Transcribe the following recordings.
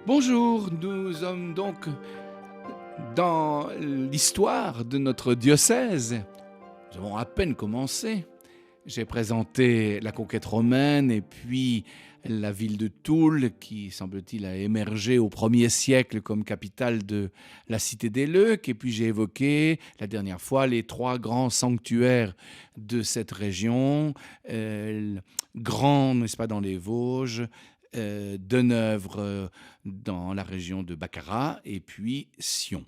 Bonjour, nous sommes donc dans l'histoire de notre diocèse. Nous avons à peine commencé. J'ai présenté la conquête romaine et puis la ville de Toul qui, semble-t-il, a émergé au 1er siècle comme capitale de la cité des Leucs. Et puis j'ai évoqué la dernière fois les 3 grands sanctuaires de cette région. Grand, n'est-ce pas, dans les Vosges, Deneuvre dans la région de Baccarat et puis Sion.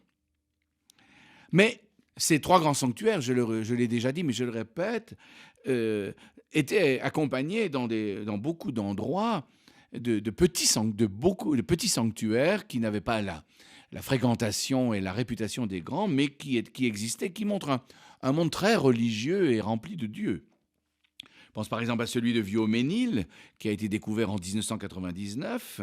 Mais ces 3 grands sanctuaires, je l'ai déjà dit, mais je le répète, euh, étaient accompagnés dans beaucoup d'endroits de beaucoup de petits sanctuaires qui n'avaient pas la fréquentation et la réputation des grands, mais qui existaient, qui montrent un monde très religieux et rempli de Dieu. Je pense par exemple à celui de Vieux-Ménil, qui a été découvert en 1999,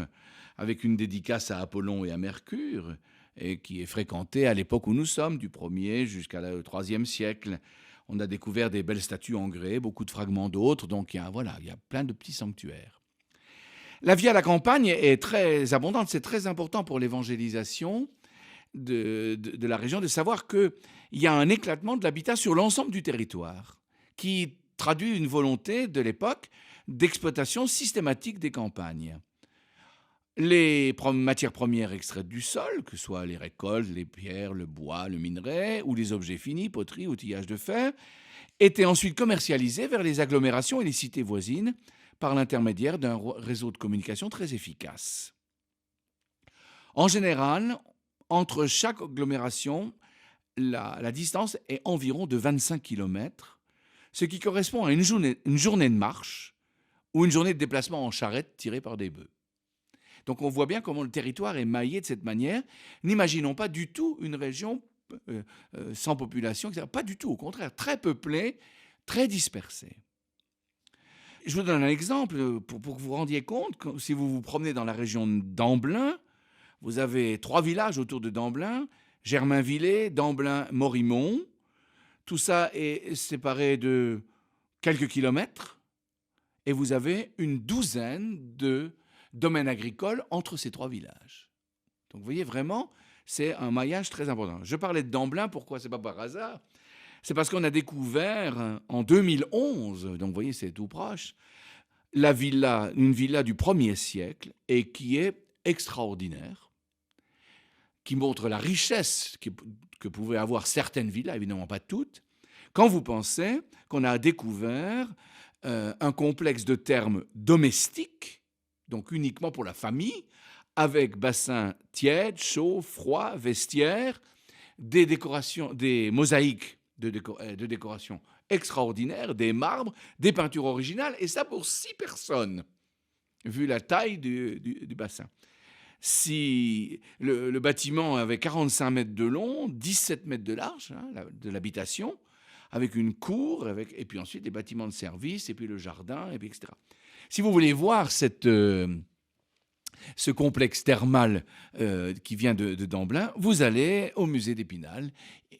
avec une dédicace à Apollon et à Mercure, et qui est fréquenté à l'époque où nous sommes, du 1er jusqu'à le 3e siècle. On a découvert des belles statues en grès, beaucoup de fragments d'autres, donc il y a plein de petits sanctuaires. La vie à la campagne est très abondante, c'est très important pour l'évangélisation de la région de savoir qu'il y a un éclatement de l'habitat sur l'ensemble du territoire, qui traduit une volonté de l'époque d'exploitation systématique des campagnes. Les matières premières extraites du sol, que ce soit les récoltes, les pierres, le bois, le minerai, ou les objets finis, poterie, outillage de fer, étaient ensuite commercialisées vers les agglomérations et les cités voisines par l'intermédiaire d'un réseau de communication très efficace. En général, entre chaque agglomération, la distance est environ de 25 km, ce qui correspond à une journée de marche ou une journée de déplacement en charrette tirée par des bœufs. Donc on voit bien comment le territoire est maillé de cette manière. N'imaginons pas du tout une région sans population, etc. Pas du tout, au contraire, très peuplée, très dispersée. Je vous donne un exemple pour que vous vous rendiez compte. Si vous vous promenez dans la région d'Amblin, vous avez 3 villages autour de d'Amblin: Germainvillers, d'Amblin, Morimont. Tout ça est séparé de quelques kilomètres et vous avez une douzaine de domaines agricoles entre ces 3 villages. Donc vous voyez vraiment, c'est un maillage très important. Je parlais de d'Amblin, pourquoi? C'est pas par hasard. C'est parce qu'on a découvert en 2011, donc vous voyez, c'est tout proche, une villa du 1er siècle et qui est extraordinaire, qui montre la richesse que pouvaient avoir certaines villas, évidemment pas toutes, quand vous pensez qu'on a découvert un complexe de thermes domestiques, donc uniquement pour la famille, avec bassin tiède, chaud, froid, vestiaire, des décorations, des mosaïques de décoration extraordinaires, des marbres, des peintures originales, et ça pour 6 personnes, vu la taille du bassin. Si le bâtiment avait 45 mètres de long, 17 mètres de large, hein, de l'habitation, avec une cour, et puis ensuite des bâtiments de service, et puis le jardin, et puis etc. Si vous voulez voir ce complexe thermal qui vient de d'Amblin, vous allez au musée d'Épinal.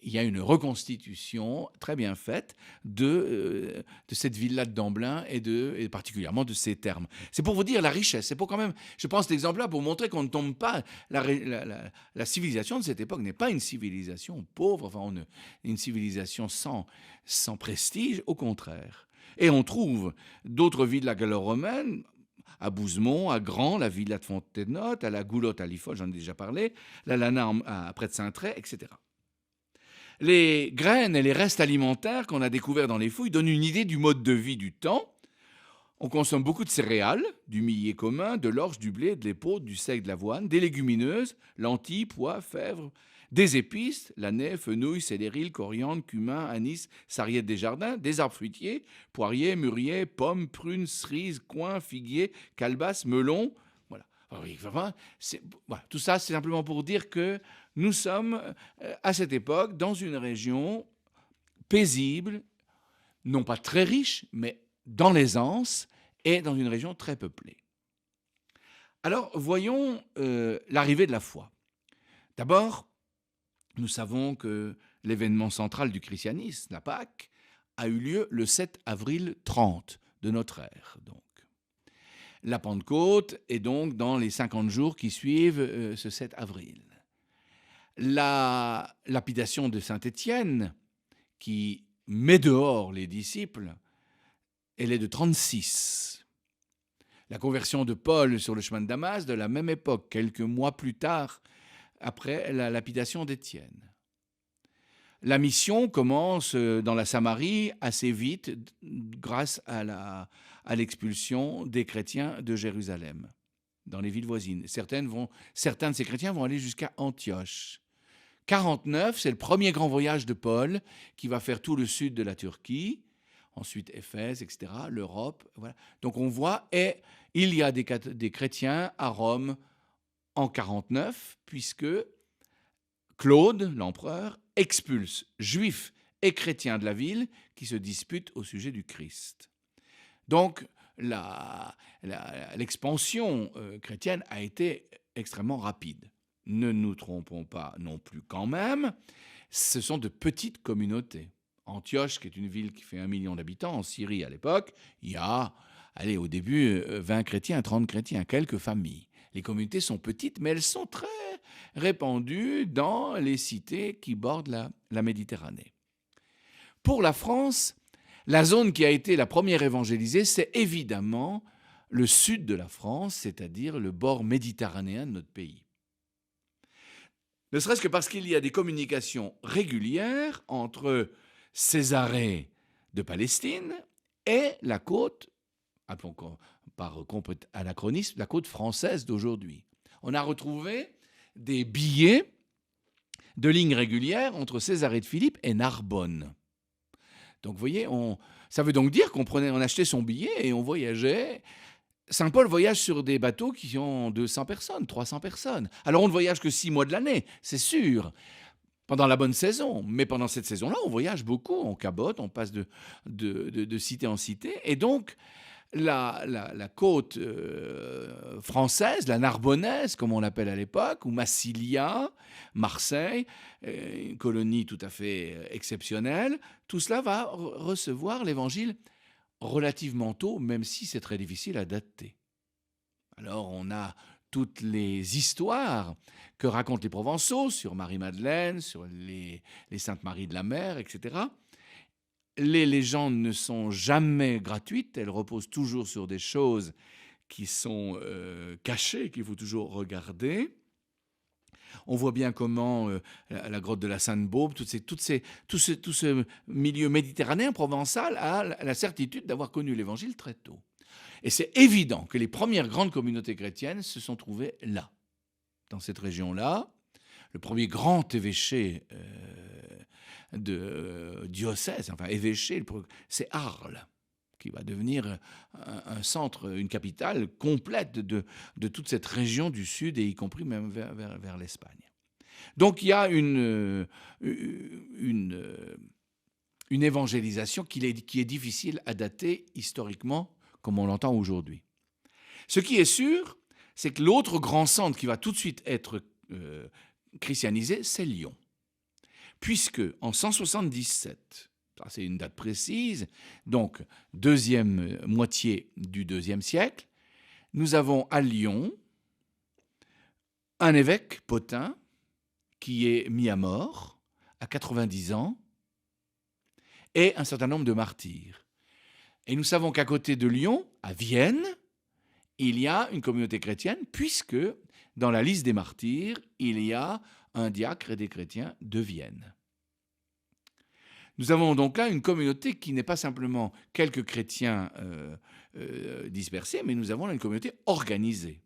Il y a une reconstitution très bien faite de cette villa d'Amblin et particulièrement de ces thermes. C'est pour vous dire la richesse. C'est pour quand même, je pense, cet exemple-là pour montrer qu'on ne tombe pas. La civilisation de cette époque n'est pas une civilisation pauvre, enfin une civilisation sans prestige, au contraire. Et on trouve d'autres villes gallo-romaines, à Bouzemont, à Grand, la villa de Fontaine-Notte, à la Goulotte à Lifol, j'en ai déjà parlé, la Lana près de Saint-Tray, etc. Les graines et les restes alimentaires qu'on a découverts dans les fouilles donnent une idée du mode de vie du temps. On consomme beaucoup de céréales, du millet commun, de l'orge, du blé, de l'épeautre, du seigle, de l'avoine, des légumineuses, lentilles, pois, fèves, des épices, l'année, fenouil, céleri, coriandre, cumin, anis, sarriette des jardins, des arbres fruitiers, poiriers, mûriers, pommes, prunes, cerises, coings, figuiers, calebasse, melons. Voilà. Voilà. Tout ça, c'est simplement pour dire que nous sommes, à cette époque, dans une région paisible, non pas très riche, mais dans l'aisance, et dans une région très peuplée. Alors, voyons l'arrivée de la foi. D'abord, nous savons que l'événement central du christianisme, la Pâque, a eu lieu le 7 avril 30 de notre ère. Donc. La Pentecôte est donc dans les 50 jours qui suivent ce 7 avril. La lapidation de Saint-Étienne, qui met dehors les disciples, elle est de 36. La conversion de Paul sur le chemin de Damas, de la même époque, quelques mois plus tard, après la lapidation d'Étienne. La mission commence dans la Samarie assez vite grâce à l'expulsion des chrétiens de Jérusalem, dans les villes voisines. Certains de ces chrétiens vont aller jusqu'à Antioche. 49, c'est le premier grand voyage de Paul qui va faire tout le sud de la Turquie, ensuite Éphèse, etc., l'Europe. Voilà. Donc on voit, et il y a des chrétiens à Rome en 49, puisque Claude, l'empereur, expulse juifs et chrétiens de la ville qui se disputent au sujet du Christ. Donc l'expansion chrétienne a été extrêmement rapide. Ne nous trompons pas non plus quand même, ce sont de petites communautés. Antioche, qui est une ville qui fait 1 million d'habitants, en Syrie à l'époque, il y a, au début, 20 chrétiens, 30 chrétiens, quelques familles. Les communautés sont petites, mais elles sont très répandues dans les cités qui bordent la Méditerranée. Pour la France, la zone qui a été la première évangélisée, c'est évidemment le sud de la France, c'est-à-dire le bord méditerranéen de notre pays. Ne serait-ce que parce qu'il y a des communications régulières entre Césarée de Palestine et la côte, appelons par anachronisme, la côte française d'aujourd'hui. On a retrouvé des billets de lignes régulières entre Césarée de Philippe et Narbonne. Donc vous voyez, ça veut donc dire qu'on achetait son billet et on voyageait. Saint-Paul voyage sur des bateaux qui ont 200 personnes, 300 personnes. Alors on ne voyage que 6 mois de l'année, c'est sûr, pendant la bonne saison. Mais pendant cette saison-là, on voyage beaucoup, on cabote, on passe de cité en cité. Et donc, la côte française, la narbonnaise, comme on l'appelle à l'époque, ou Massilia, Marseille, une colonie tout à fait exceptionnelle, tout cela va recevoir l'évangile relativement tôt, même si c'est très difficile à dater. Alors on a toutes les histoires que racontent les Provençaux sur Marie-Madeleine, sur les Saintes Maries de la Mer, etc. Les légendes ne sont jamais gratuites, elles reposent toujours sur des choses qui sont cachées, qu'il faut toujours regarder. On voit bien comment la grotte de la Sainte-Baume, tout ce milieu méditerranéen provençal a la certitude d'avoir connu l'Évangile très tôt. Et c'est évident que les premières grandes communautés chrétiennes se sont trouvées là, dans cette région-là. Le premier grand évêché de diocèse, enfin évêché, c'est Arles, qui va devenir un centre, une capitale complète de toute cette région du sud, et y compris même vers l'Espagne. Donc il y a une évangélisation qui est difficile à dater historiquement, comme on l'entend aujourd'hui. Ce qui est sûr, c'est que l'autre grand centre qui va tout de suite être christianisé, c'est Lyon. Puisque en 177, ça c'est une date précise, donc deuxième moitié du IIe siècle, nous avons à Lyon un évêque, Pothin, qui est mis à mort à 90 ans, et un certain nombre de martyrs. Et nous savons qu'à côté de Lyon, à Vienne, il y a une communauté chrétienne, puisque dans la liste des martyrs, il y a un diacre et des chrétiens de Vienne. Nous avons donc là une communauté qui n'est pas simplement quelques chrétiens dispersés, mais nous avons là une communauté organisée,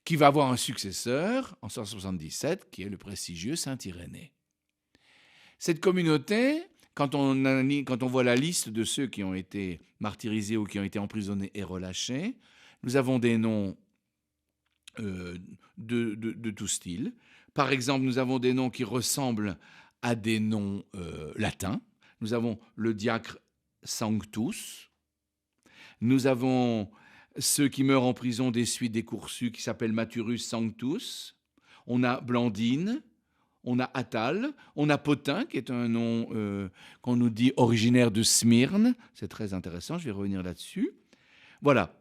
qui va avoir un successeur en 177, qui est le prestigieux Saint Irénée. Cette communauté, quand on voit la liste de ceux qui ont été martyrisés ou qui ont été emprisonnés et relâchés, nous avons des noms de tout style. Par exemple, nous avons des noms qui ressemblent à des noms latins. Nous avons le diacre Sanctus. Nous avons ceux qui meurent en prison des suites des Coursus, qui s'appellent Maturus Sanctus. On a Blandine, on a Attal, on a Pothin, qui est un nom qu'on nous dit originaire de Smyrne. C'est très intéressant, je vais revenir là-dessus. Voilà.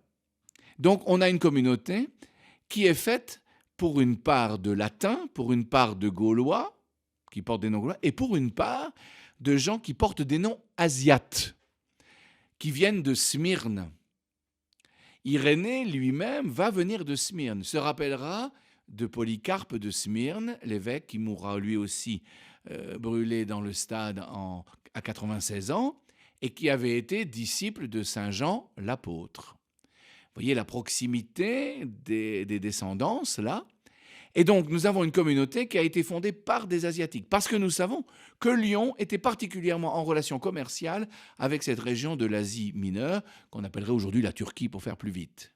Donc on a une communauté qui est faite pour une part de latins, pour une part de gaulois, qui portent des noms gaulois, et pour une part de gens qui portent des noms asiates, qui viennent de Smyrne. Irénée lui-même va venir de Smyrne, se rappellera de Polycarpe de Smyrne, l'évêque qui mourra lui aussi brûlé dans le stade à 96 ans, et qui avait été disciple de Saint Jean l'apôtre. Vous voyez la proximité des descendances là. Et donc, nous avons une communauté qui a été fondée par des Asiatiques, parce que nous savons que Lyon était particulièrement en relation commerciale avec cette région de l'Asie mineure, qu'on appellerait aujourd'hui la Turquie pour faire plus vite.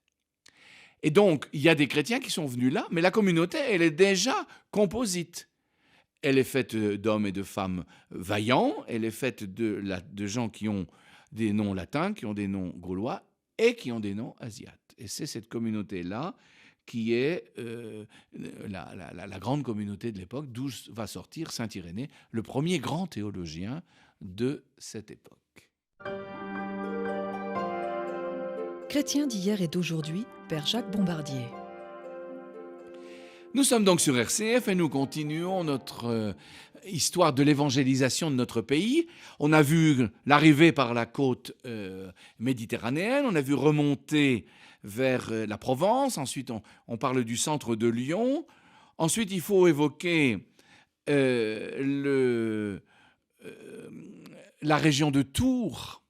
Et donc, il y a des chrétiens qui sont venus là, mais la communauté, elle est déjà composite. Elle est faite d'hommes et de femmes vaillants, elle est faite de gens qui ont des noms latins, qui ont des noms gaulois et qui ont des noms asiates. Et c'est cette communauté-là qui est la grande communauté de l'époque, d'où va sortir saint Irénée, le premier grand théologien de cette époque. Chrétien d'hier et d'aujourd'hui, Père Jacques Bombardier. Nous sommes donc sur RCF et nous continuons notre histoire de l'évangélisation de notre pays. On a vu l'arrivée par la côte méditerranéenne, on a vu remonter vers la Provence, ensuite on parle du centre de Lyon. Ensuite, il faut évoquer la région de Tours,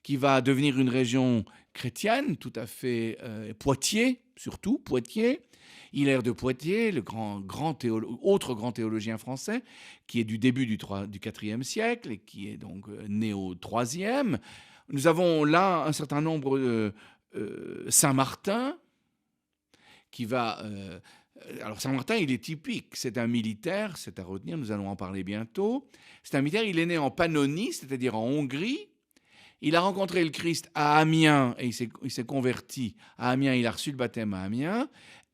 qui va devenir une région chrétienne, tout à fait Poitiers, surtout Poitiers. Hilaire de Poitiers, le autre grand théologien français, qui est du début du IVe siècle et qui est donc né au IIIe. Nous avons là un certain nombre de Saint-Martin, qui va... alors Saint-Martin, il est typique, c'est un militaire, c'est à retenir, nous allons en parler bientôt. C'est un militaire, il est né en Pannonie, c'est-à-dire en Hongrie. Il a rencontré le Christ à Amiens et il s'est converti à Amiens, il a reçu le baptême à Amiens.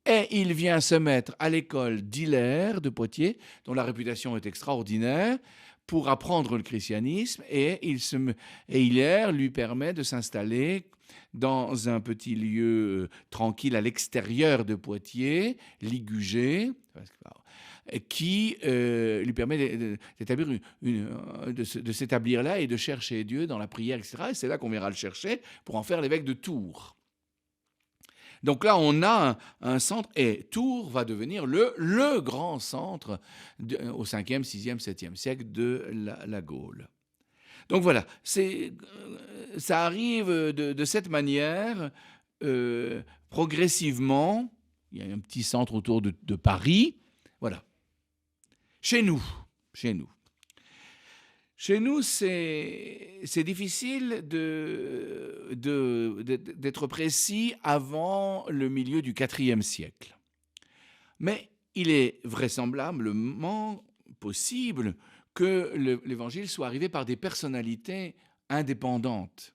Et il vient se mettre à l'école d'Hilaire de Poitiers, dont la réputation est extraordinaire, pour apprendre le christianisme. Et Hilaire lui permet de s'installer dans un petit lieu tranquille à l'extérieur de Poitiers, Ligugé, qui lui permet de s'établir là et de chercher Dieu dans la prière, etc. Et c'est là qu'on viendra le chercher pour en faire l'évêque de Tours. Donc là, on a un centre, et Tours va devenir le grand centre au 5e, 6e, 7e siècle de la Gaule. Donc voilà, ça arrive de cette manière, progressivement. Il y a un petit centre autour de Paris. Voilà. Chez nous, c'est difficile d'être précis avant le milieu du IVe siècle. Mais il est vraisemblablement possible que l'Évangile soit arrivé par des personnalités indépendantes,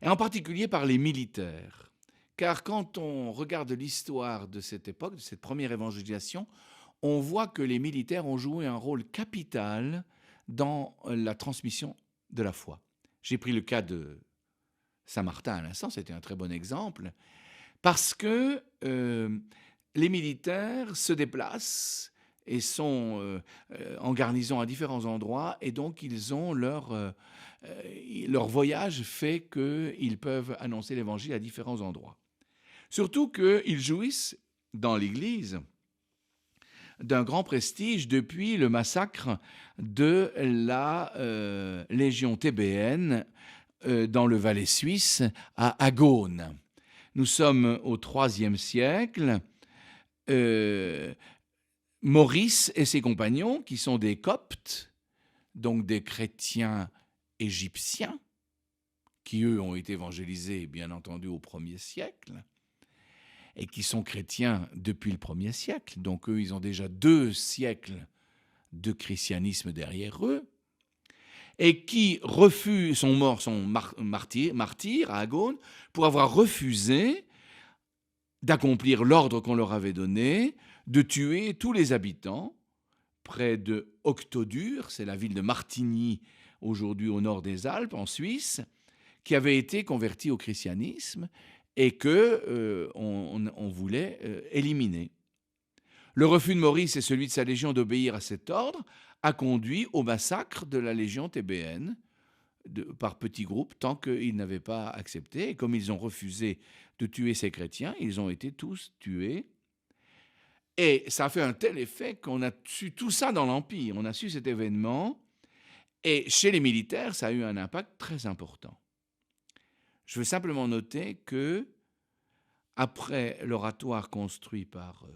et en particulier par les militaires. Car quand on regarde l'histoire de cette époque, de cette première évangélisation, on voit que les militaires ont joué un rôle capital dans la transmission de la foi. J'ai pris le cas de Saint-Martin à l'instant, c'était un très bon exemple, parce que les militaires se déplacent et sont en garnison à différents endroits, et donc ils ont leur voyage fait qu'ils peuvent annoncer l'évangile à différents endroits. Surtout qu'ils jouissent dans l'Église d'un grand prestige depuis le massacre de la Légion thébaine dans le Valais suisse à Agone. Nous sommes au IIIe siècle. Maurice et ses compagnons, qui sont des Coptes, donc des chrétiens égyptiens, qui eux ont été évangélisés bien entendu au 1er siècle, et qui sont chrétiens depuis le 1er siècle. Donc eux, ils ont déjà 2 siècles de christianisme derrière eux, et qui sont martyrs à Agone pour avoir refusé d'accomplir l'ordre qu'on leur avait donné de tuer tous les habitants près de Octodure, c'est la ville de Martigny, aujourd'hui au nord des Alpes, en Suisse, qui avaient été convertis au christianisme et que on voulait éliminer. Le refus de Maurice et celui de sa légion d'obéir à cet ordre a conduit au massacre de la légion thébaine par petits groupes tant qu'ils n'avaient pas accepté. Et comme ils ont refusé de tuer ces chrétiens, ils ont été tous tués. Et ça a fait un tel effet qu'on a su tout ça dans l'Empire. On a su cet événement. Et chez les militaires, ça a eu un impact très important. Je veux simplement noter que, après l'oratoire construit par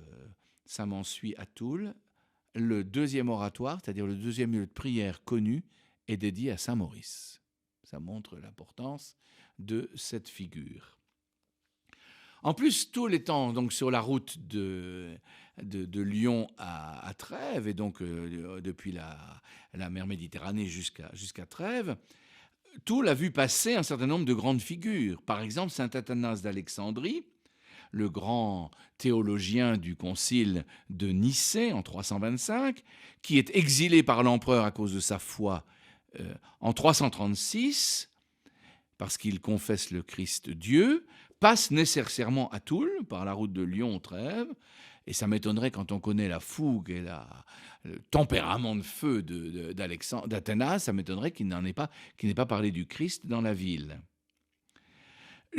saint Mansuy à Toul, le deuxième oratoire, c'est-à-dire le deuxième lieu de prière connu, est dédié à saint Maurice. Ça montre l'importance de cette figure. En plus, Toul étant donc sur la route de Lyon à Trèves, et donc depuis la mer Méditerranée jusqu'à Trèves, Toul a vu passer un certain nombre de grandes figures. Par exemple, saint Athanas d'Alexandrie, le grand théologien du concile de Nicée en 325, qui est exilé par l'empereur à cause de sa foi en 336, parce qu'il confesse le Christ Dieu, passe nécessairement à Toul par la route de Lyon-Trèves. Et ça m'étonnerait, quand on connaît la fougue et le tempérament de feu d'Athénas, ça m'étonnerait qu'il n'ait pas parlé du Christ dans la ville.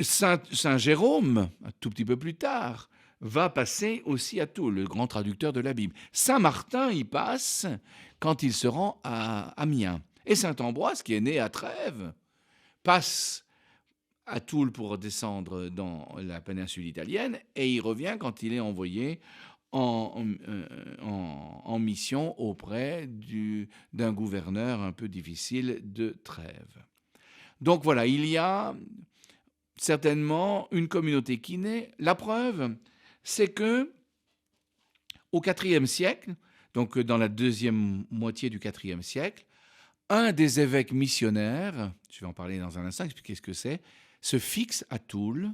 Saint Jérôme, un tout petit peu plus tard, va passer aussi à Toul, le grand traducteur de la Bible. Saint Martin y passe quand il se rend à Amiens. Et saint Ambroise, qui est né à Trèves, passe à Toul pour descendre dans la péninsule italienne, et il revient quand il est envoyé en mission auprès d'un gouverneur un peu difficile de Trèves. Donc voilà, il y a certainement une communauté qui naît. La preuve, c'est que au IVe siècle, donc dans la deuxième moitié du IVe siècle, un des évêques missionnaires, je vais en parler dans un instant, expliquer ce que c'est, se fixe à Toul,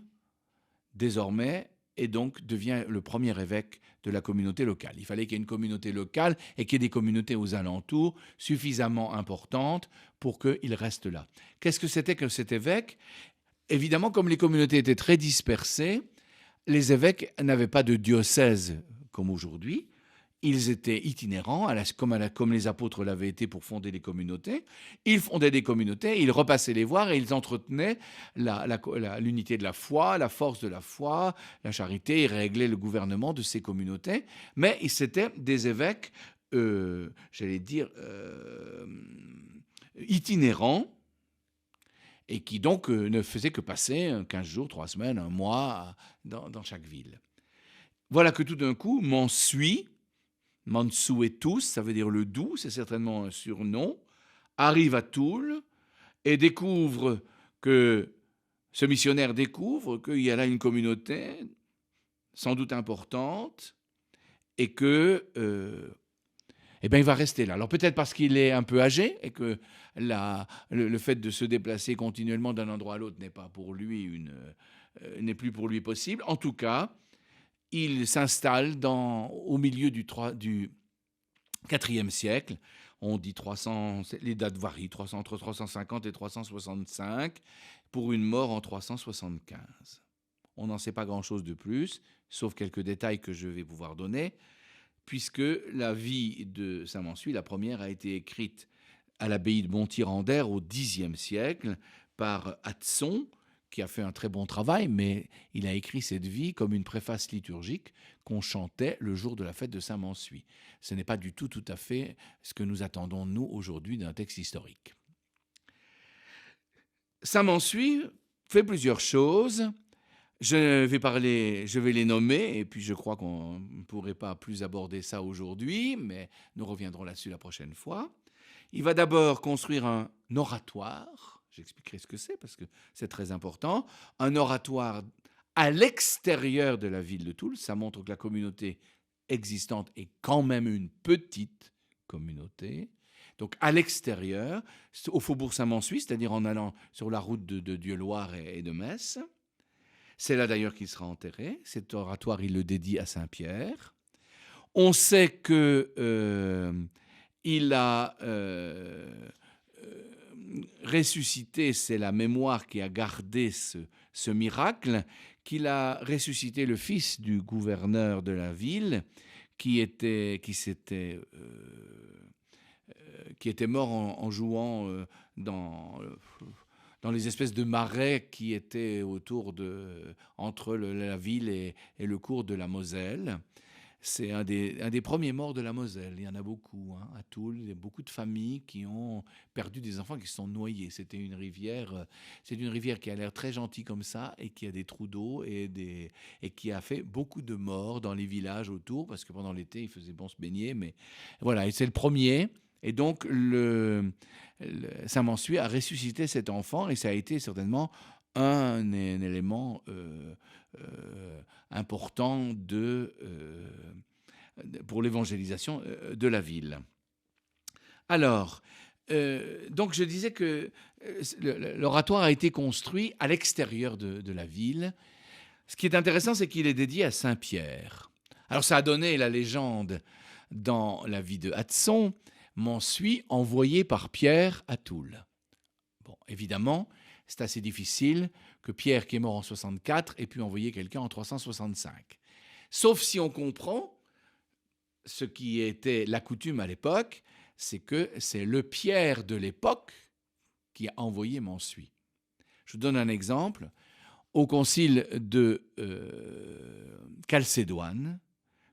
désormais, et donc devient le premier évêque de la communauté locale. Il fallait qu'il y ait une communauté locale et qu'il y ait des communautés aux alentours suffisamment importantes pour qu'il reste là. Qu'est-ce que c'était que cet évêque ? Évidemment, comme les communautés étaient très dispersées, les évêques n'avaient pas de diocèse comme aujourd'hui. Ils étaient itinérants, comme les apôtres l'avaient été pour fonder les communautés. Ils fondaient des communautés, ils repassaient les voir et ils entretenaient l'unité de la foi, la force de la foi, la charité. Ils réglaient le gouvernement de ces communautés. Mais c'était des évêques, itinérants, et qui donc ne faisaient que passer 15 jours, 3 semaines, 1 mois dans chaque ville. Voilà que tout d'un coup, Mansuetus, ça veut dire le doux, c'est certainement un surnom, arrive à Toul et ce missionnaire découvre qu'il y a là une communauté sans doute importante et que il va rester là. Alors peut-être parce qu'il est un peu âgé et que le fait de se déplacer continuellement d'un endroit à l'autre n'est plus pour lui possible. En tout cas, il s'installe au milieu du IVe siècle. On dit 300, les dates varient, entre 350 et 365, pour une mort en 375. On n'en sait pas grand-chose de plus, sauf quelques détails que je vais pouvoir donner, puisque la vie de saint Mansuy, la première, a été écrite à l'abbaye de Montier-en-Der au Xe siècle par Hadson, qui a fait un très bon travail, mais il a écrit cette vie comme une préface liturgique qu'on chantait le jour de la fête de saint Mansuy. Ce n'est pas du tout à fait ce que nous attendons, nous, aujourd'hui, d'un texte historique. Saint Mansuy fait plusieurs choses. Je vais les nommer, et puis je crois qu'on ne pourrait pas plus aborder ça aujourd'hui, mais nous reviendrons là-dessus la prochaine fois. Il va d'abord construire un oratoire. J'expliquerai ce que c'est parce que c'est très important. Un oratoire à l'extérieur de la ville de Toul. Ça montre que la communauté existante est quand même une petite communauté. Donc à l'extérieur, au faubourg Saint-Mansuy, c'est-à-dire en allant sur la route de Dieuloir et de Metz. C'est là d'ailleurs qu'il sera enterré. Cet oratoire, il le dédie à Saint-Pierre. On sait qu'il a ressuscité, c'est la mémoire qui a gardé ce miracle, qu'il a ressuscité le fils du gouverneur de la ville qui était mort en jouant dans les espèces de marais qui étaient entre la ville et le cours de la Moselle. C'est un des premiers morts de la Moselle. Il y en a beaucoup, hein, à Toul. Il y a beaucoup de familles qui ont perdu des enfants qui se sont noyés. C'est une rivière qui a l'air très gentille comme ça et qui a des trous d'eau et qui a fait beaucoup de morts dans les villages autour parce que pendant l'été, il faisait bon se baigner. Mais voilà, et c'est le premier. Et donc, Saint-Mansuy a ressuscité cet enfant et ça a été certainement un élément important pour l'évangélisation de la ville. Alors, donc je disais que l'oratoire a été construit à l'extérieur de la ville. Ce qui est intéressant, c'est qu'il est dédié à Saint-Pierre. Alors ça a donné la légende dans la vie de Hadson, Mansuy envoyé par Pierre à Toul. Bon, évidemment, c'est assez difficile que Pierre, qui est mort en 64, ait pu envoyer quelqu'un en 365. Sauf si on comprend ce qui était la coutume à l'époque, c'est que c'est le Pierre de l'époque qui a envoyé Mansuy. Je vous donne un exemple. Au concile de Chalcédoine,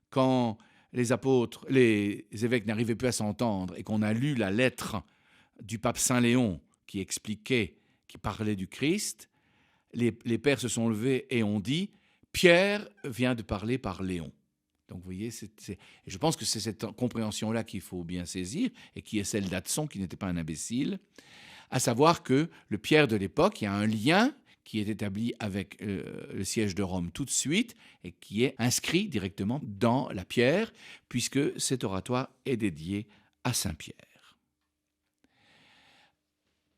quand les évêques n'arrivaient plus à s'entendre et qu'on a lu la lettre du pape Saint Léon qui parlait du Christ, les pères se sont levés et ont dit « Pierre vient de parler par Léon ». Donc vous voyez, je pense que c'est cette compréhension-là qu'il faut bien saisir et qui est celle d'Hadson, qui n'était pas un imbécile, à savoir que le Pierre de l'époque, il y a un lien qui est établi avec le siège de Rome tout de suite et qui est inscrit directement dans la pierre, puisque cet oratoire est dédié à Saint-Pierre.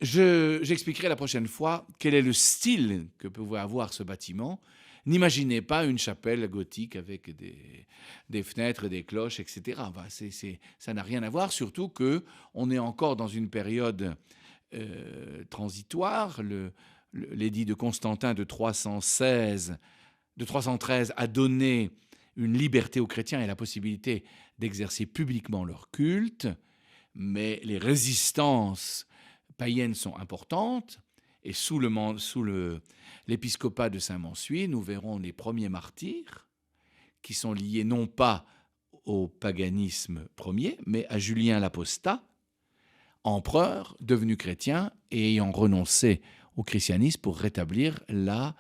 J'expliquerai la prochaine fois quel est le style que pouvait avoir ce bâtiment. N'imaginez pas une chapelle gothique avec des fenêtres et des cloches, etc. Enfin, ça n'a rien à voir, surtout qu'on est encore dans une période transitoire. L'édit de Constantin de 313 a donné une liberté aux chrétiens et la possibilité d'exercer publiquement leur culte, mais les résistances païennes sont importantes, et sous l'épiscopat de Saint-Mansuy, nous verrons les premiers martyrs qui sont liés non pas au paganisme premier, mais à Julien l'Apostat, empereur devenu chrétien et ayant renoncé au christianisme pour rétablir le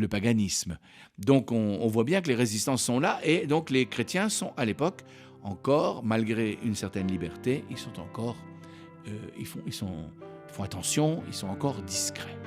paganisme. Donc on voit bien que les résistances sont là, et donc les chrétiens sont à l'époque encore, malgré une certaine liberté, ils font attention, ils sont encore discrets.